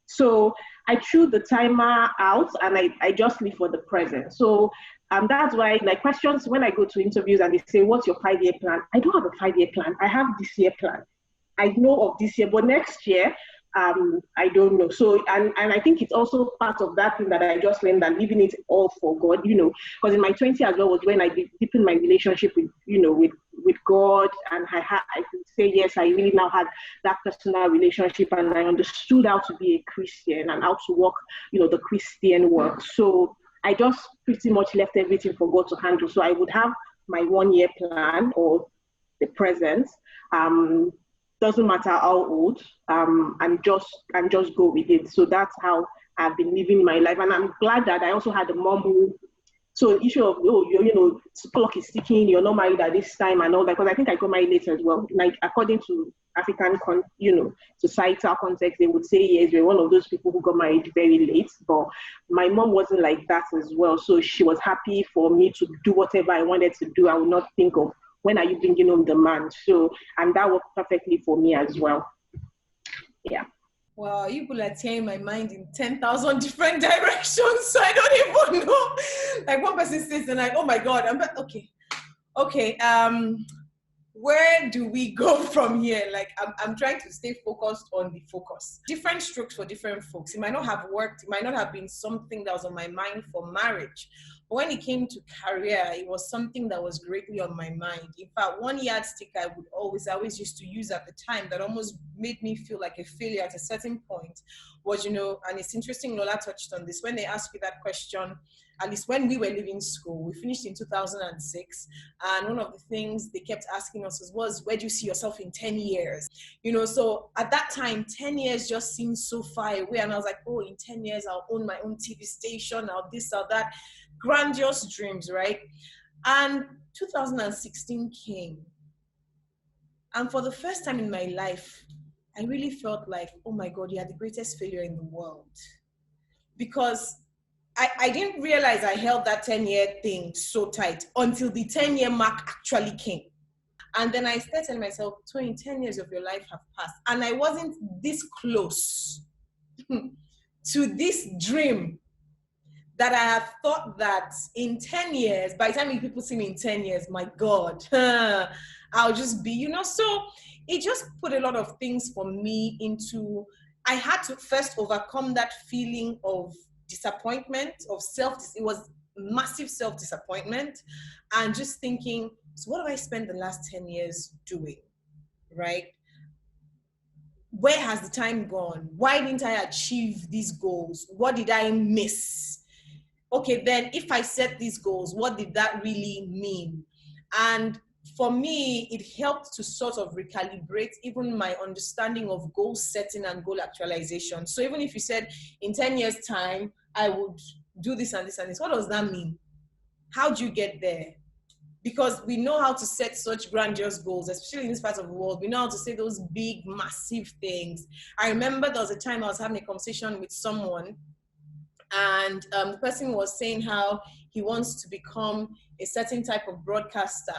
So I threw the timer out and I just live for the present. So that's why, like, questions when I go to interviews and they say, what's your 5-year plan? I don't have a 5-year plan. I have this year plan. I know of this year, but next year, I don't know. So, and I think it's also part of that thing that I just learned, that leaving it all for God, you know, because in my 20s as well was when I deepened my relationship with, you know, with God, and I could say, yes, I really now had that personal relationship, and I understood how to be a Christian and how to walk, you know, the Christian work. So I just pretty much left everything for God to handle. So I would have my 1-year plan or the present, doesn't matter how old, and just go with it. So that's how I've been living my life, and I'm glad that I also had a mom who. So the issue of, you know, clock is ticking, you're not married at this time and all that, because I think I got married later as well. Like, according to African, societal context, they would say, yes, we're one of those people who got married very late, but my mom wasn't like that as well. So she was happy for me to do whatever I wanted to do. I would not think of, when are you bringing home the man? So, and that worked perfectly for me as well. Yeah. Wow, you people are tearing my mind in 10,000 different directions. So I don't even know. Like one person says, and like, oh my God, okay. Okay, where do we go from here? Like, I'm trying to stay focused on the focus. Different strokes for different folks. It might not have worked. It might not have been something that was on my mind for marriage. But when it came to career, it was something that was greatly on my mind. In fact, one yardstick I always used to use at the time that almost made me feel like a failure at a certain point was, and it's interesting Lola touched on this, when they asked me that question, at least when we were leaving school, we finished in 2006. And one of the things they kept asking us was where do you see yourself in 10 years? So at that time, 10 years just seemed so far away. And I was like, oh, in 10 years, I'll own my own TV station, I'll this, I'll that. Grandiose dreams, right? And 2016 came. And for the first time in my life, I really felt like, oh my God, you are the greatest failure in the world. Because I didn't realize I held that 10-year thing so tight until the 10-year mark actually came. And then I started telling myself, 10 years of your life have passed. And I wasn't this close to this dream that I have thought that in 10 years, by the time people see me in 10 years, my God, I'll just be, so it just put a lot of things for me into, I had to first overcome that feeling of disappointment, it was massive self-disappointment, and just thinking, so what have I spent the last 10 years doing, right? Where has the time gone? Why didn't I achieve these goals? What did I miss? Okay, then if I set these goals, what did that really mean? And for me, it helped to sort of recalibrate even my understanding of goal setting and goal actualization. So even if you said in 10 years time, I would do this and this and this, what does that mean? How do you get there? Because we know how to set such grandiose goals, especially in this part of the world. We know how to say those big, massive things. I remember there was a time I was having a conversation with someone, and the person was saying how he wants to become a certain type of broadcaster,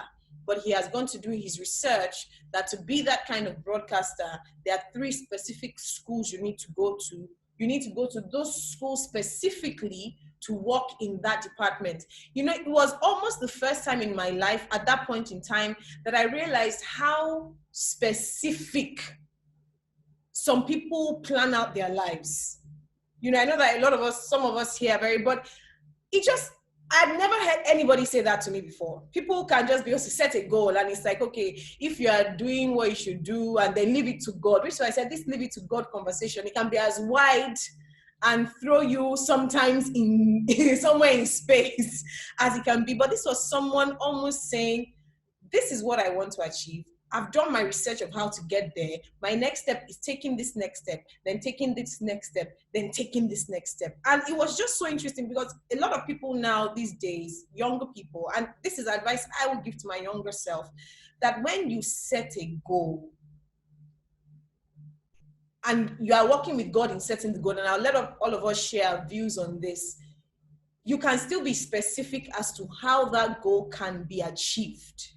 but he has gone to do his research that to be that kind of broadcaster, there are 3 specific schools you need to go to. You need to go to those schools specifically to work in that department. It was almost the first time in my life at that point in time that I realized how specific some people plan out their lives. I know that some of us here are but I've never heard anybody say that to me before. People can just be able to set a goal and it's like, okay, if you are doing what you should do and then leave it to God, which is why I said this leave it to God conversation, it can be as wide and throw you sometimes in somewhere in space as it can be. But this was someone almost saying, this is what I want to achieve. I've done my research of how to get there. My next step is taking this next step, then taking this next step, then taking this next step. And it was just so interesting because a lot of people now these days, younger people, and this is advice I would give to my younger self, that when you set a goal and you are working with God in setting the goal, and I'll let all of us share our views on this, you can still be specific as to how that goal can be achieved.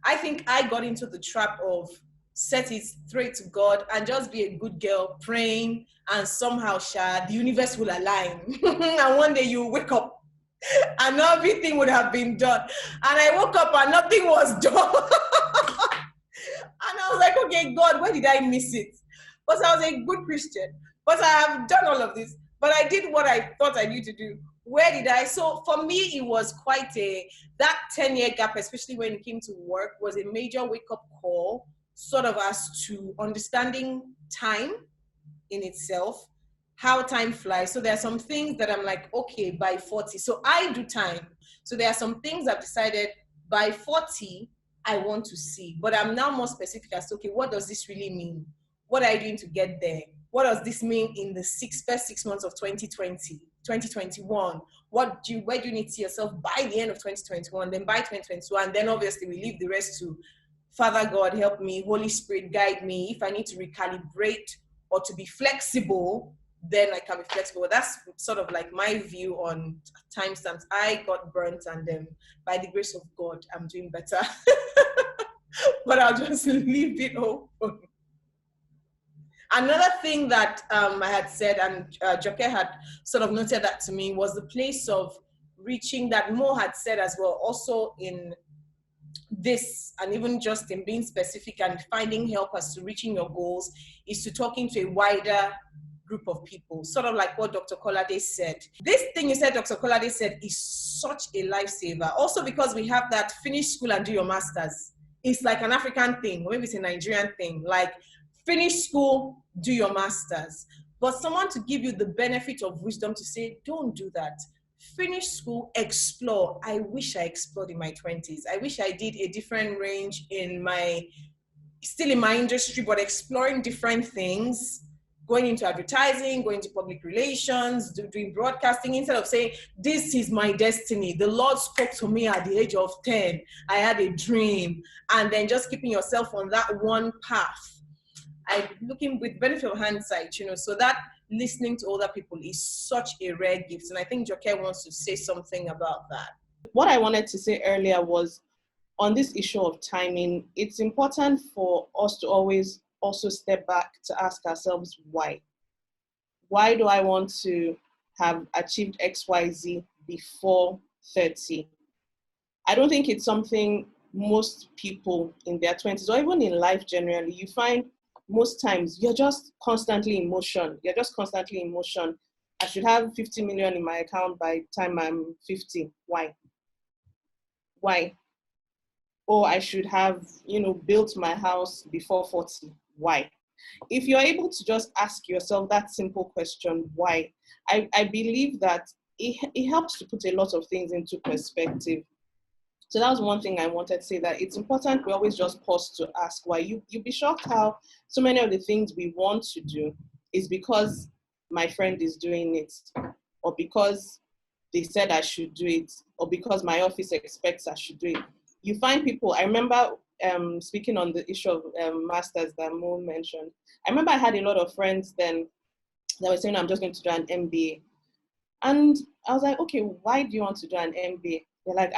I think I got into the trap of set it, throw it to God, and just be a good girl praying, and somehow, the universe will align. And one day you wake up and everything would have been done. And I woke up and nothing was done. And I was like, okay, God, where did I miss it? But I was a good Christian. But I have done all of this. But I did what I thought I needed to do. Where did I? So for me, it was quite that 10-year gap, especially when it came to work, was a major wake-up call, sort of as to understanding time in itself, how time flies. So there are some things that I'm like, okay, by 40. So I do time. So there are some things I've decided by 40, I want to see. But I'm now more specific as to, okay, what does this really mean? What are you doing to get there? What does this mean in the first 6 months of 2020, 2021? Where do you need to see yourself by the end of 2021, then by 2022, and then obviously we leave the rest to Father God, help me, Holy Spirit, guide me. If I need to recalibrate or to be flexible, then I can be flexible. That's sort of like my view on timestamps. I got burnt, and then by the grace of God, I'm doing better. But I'll just leave it open. Another thing that I had said, and Joke had sort of noted that to me, was the place of reaching, that Mo had said as well, also in this, and even just in being specific and finding help as to reaching your goals, is to talking to a wider group of people, sort of like what Dr. Kolade said. This thing you said, Dr. Kolade said, is such a lifesaver. Also because we have that finish school and do your masters. It's like an African thing, or maybe it's a Nigerian thing, like finish school, do your masters. But someone to give you the benefit of wisdom to say, don't do that. Finish school, explore. I wish I explored in my 20s. I wish I did a different range still in my industry, but exploring different things, going into advertising, going to public relations, doing broadcasting, instead of saying, this is my destiny. The Lord spoke to me at the age of 10. I had a dream. And then just keeping yourself on that one path. Looking with benefit of hindsight, so that listening to other people is such a rare gift. And I think Joke wants to say something about that. What I wanted to say earlier was, on this issue of timing, it's important for us to always also step back to ask ourselves why. Why do I want to have achieved XYZ before 30? I don't think it's something most people in their 20s, or even in life generally, you find most times you're just constantly in motion. I should have 50 million in my account by the time I'm 50. Why? Or I should have, built my house before 40. Why? If you're able to just ask yourself that simple question, why? I believe that it helps to put a lot of things into perspective. So that was one thing I wanted to say, that it's important we always just pause to ask why. You'd be shocked how so many of the things we want to do is because my friend is doing it, or because they said I should do it, or because my office expects I should do it. You find people, I remember speaking on the issue of masters that Mo mentioned, I remember I had a lot of friends then that were saying, I'm just going to do an MBA. And I was like, okay, why do you want to do an MBA? They're like,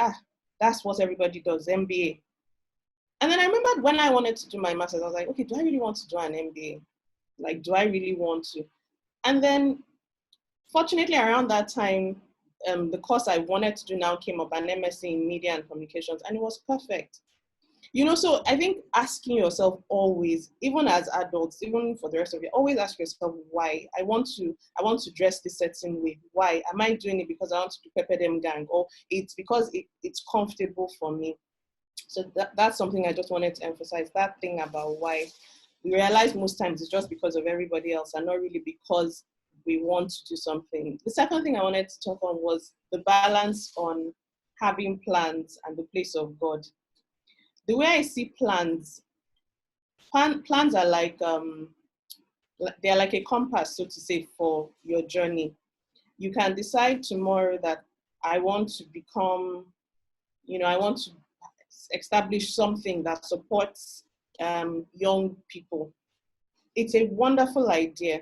that's what everybody does, MBA. And then I remembered when I wanted to do my master's, I was like, okay, do I really want to do an MBA? Like, do I really want to? And then, fortunately, around that time, the course I wanted to do now came up, an MSc in Media and Communications, and it was perfect. So I think asking yourself always, even as adults, even for the rest of you, always ask yourself why. I want to dress this certain way. Why? Am I doing it because I want to do Pepper Dem Gang, or it's because it's comfortable for me? So that's something I just wanted to emphasize, that thing about why. We realize most times it's just because of everybody else and not really because we want to do something. The second thing I wanted to talk on was the balance on having plans and the place of God. The way I see plans are like, they're like a compass, so to say, for your journey. You can decide tomorrow that I want to become, I want to establish something that supports young people. It's a wonderful idea.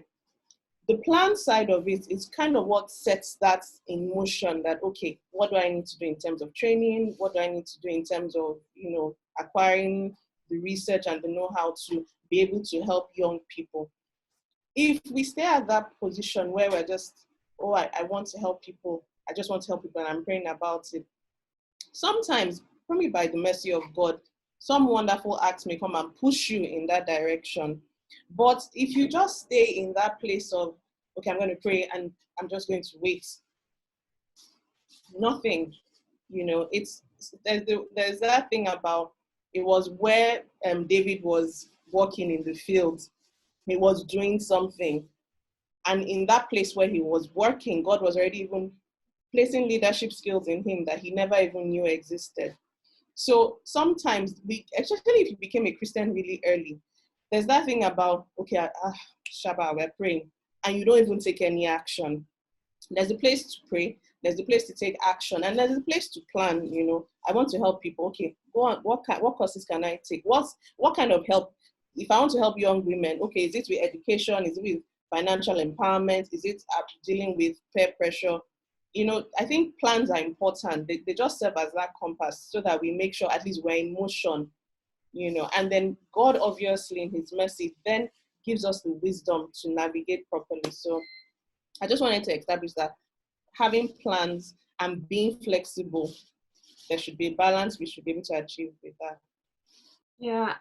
The plan side of it is kind of what sets that in motion, that, okay, what do I need to do in terms of training? What do I need to do in terms of, acquiring the research and the know-how to be able to help young people? If we stay at that position where we're just, I want to help people, I just want to help people and I'm praying about it, sometimes, probably by the mercy of God, some wonderful acts may come and push you in that direction. But if you just stay in that place of, okay, I'm going to pray and I'm just going to wait, nothing, there's that thing about, it was where David was walking in the field. He was doing something. And in that place where he was working, God was already even placing leadership skills in him that he never even knew existed. So sometimes, especially if you became a Christian really early, there's that thing about, okay, Shabbat, we're praying, and you don't even take any action. There's a place to pray, there's a place to take action, and there's a place to plan. I want to help people. Okay, go on. What courses can I take? What kind of help? If I want to help young women, okay, is it with education? Is it with financial empowerment? Is it dealing with peer pressure? I think plans are important. They just serve as that compass so that we make sure at least we're in motion, and then God, obviously, in his mercy, then gives us the wisdom to navigate properly. So I just wanted to establish that having plans and being flexible, there should be a balance we should be able to achieve with that. Yeah,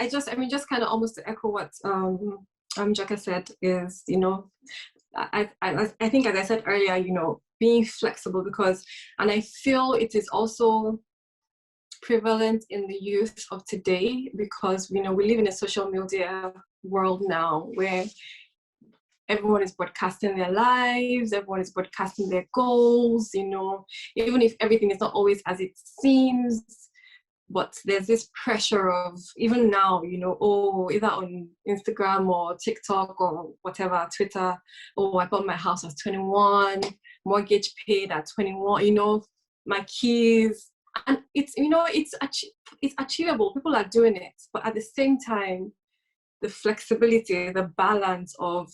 just kind of almost to echo what Jaka said is, I think, as I said earlier, being flexible, because, and I feel it is also prevalent in the youth of today, because we live in a social media world now where everyone is broadcasting their lives, everyone is broadcasting their goals, even if everything is not always as it seems. But there's this pressure of, even now, either on Instagram or TikTok or whatever, Twitter, I bought my house at 21, mortgage paid at 21, my keys. And it's achievable. People are doing it. But at the same time, the flexibility, the balance of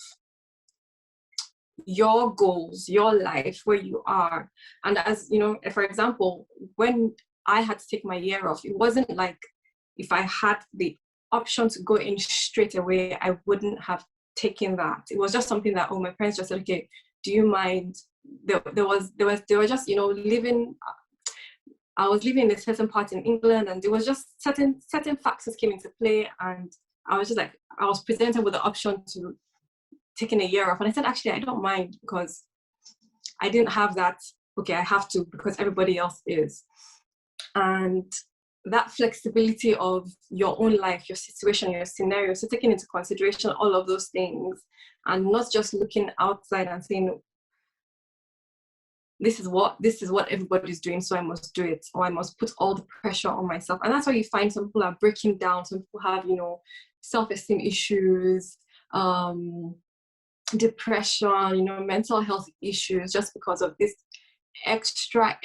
your goals, your life, where you are. And as, for example, when I had to take my year off, it wasn't like if I had the option to go in straight away, I wouldn't have taken that. It was just something that, my parents just said, okay, do you mind? They were just, living, I was living in a certain part in England, and there was just certain factors came into play, and I was just like, I was presented with the option to taking a year off. And I said, actually, I don't mind, because I didn't have that, okay, I have to because everybody else is. And that flexibility of your own life, your situation, your scenario, so taking into consideration all of those things, and not just looking outside and saying, this is what everybody's doing, so I must do it, or I must put all the pressure on myself. And that's why you find some people are breaking down, some people have, self-esteem issues, depression, mental health issues, just because of this extra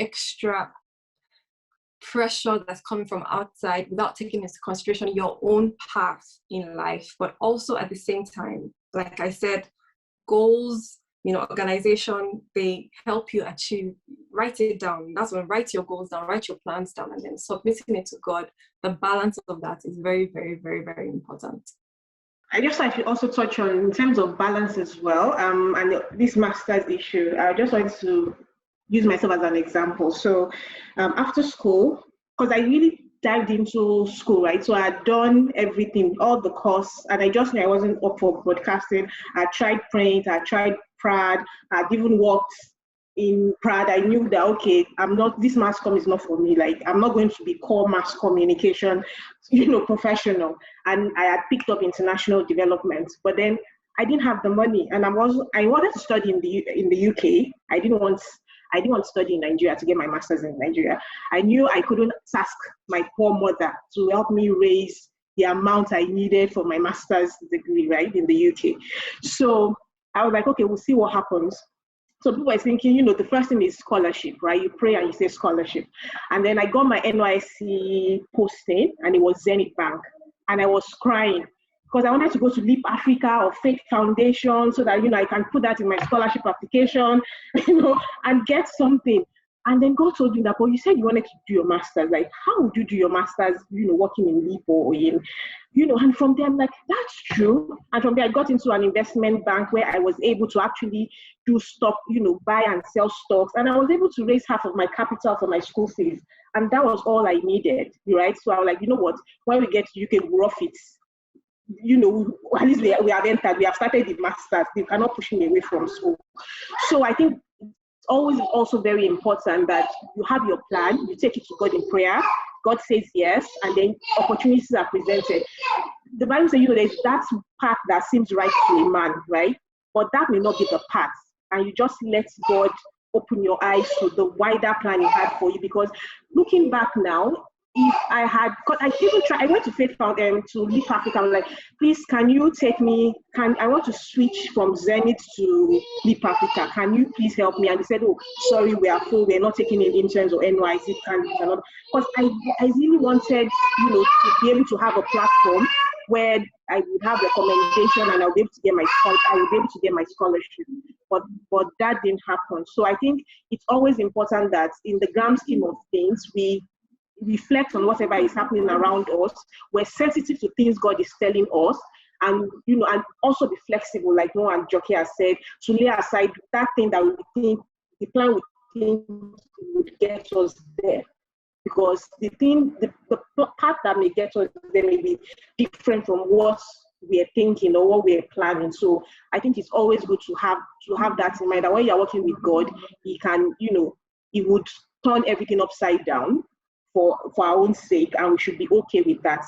pressure that's coming from outside, without taking into consideration your own path in life. But also at the same time, like I said, goals, organization, they help you achieve. Write it down. That's when, write your goals down, write your plans down, and then submitting it to God. The balance of that is very, very, very, very important. I just like to also touch on, in terms of balance as well, and this master's issue. I just wanted to use myself as an example. So after school, because I really dived into school, right? So I had done everything, all the course, and I just knew I wasn't up for broadcasting. I tried print, I tried Prad, I'd even worked in Prad. I knew that, okay, this mass comm is not for me. Like, I'm not going to be core mass communication, professional. And I had picked up international development, but then I didn't have the money, and I wanted to study in the UK. I didn't want to study in Nigeria to get my master's in Nigeria. I knew I couldn't ask my poor mother to help me raise the amount I needed for my master's degree, right, in the UK. So I was like, okay, we'll see what happens. So people were thinking, the first thing is scholarship, right? You pray and you say scholarship. And then I got my NYSC posting, and it was Zenith Bank. And I was crying, because I wanted to go to Leap Africa or Faith Foundation, so that, I can put that in my scholarship application, and get something. And then God told me that, but you said you wanted to do your master's. Like, how would you do your master's, working in Leap or in, and from there I'm like, that's true. And from there I got into an investment bank where I was able to actually do stock, buy and sell stocks. And I was able to raise half of my capital for my school fees. And that was all I needed, right? So I was like, what, when we get to UK, we'll rough it. At least we have entered, we have started the masters. They cannot push me away from school. So I think it's always also very important that you have your plan, you take it to God in prayer, God says yes, and then opportunities are presented. The Bible says, there's that path that seems right to a man, right? But that may not be the path. And you just let God open your eyes to the wider plan He had for you. Because looking back now, if I had, I went to Faith Foundation to Leap Africa. I was like, please, can you take me? I want to switch from Zenith to Leap Africa. Can you please help me? And they said, oh, sorry, we are full. We're not taking any interns or NYC. Because I really wanted, to be able to have a platform where I would have recommendation and I would be able to get my scholarship. But that didn't happen. So I think it's always important that in the grand scheme of things, we reflect on whatever is happening around us. We're sensitive to things God is telling us, and and also be flexible, like Noah and Jockey has said, to lay aside that thing that we think, the plan we think would get us there. Because the part that may get us there may be different from what we're thinking or what we're planning. So I think it's always good to have that in mind, that when you're working with God, He can, He would turn everything upside down for our own sake, and we should be okay with that,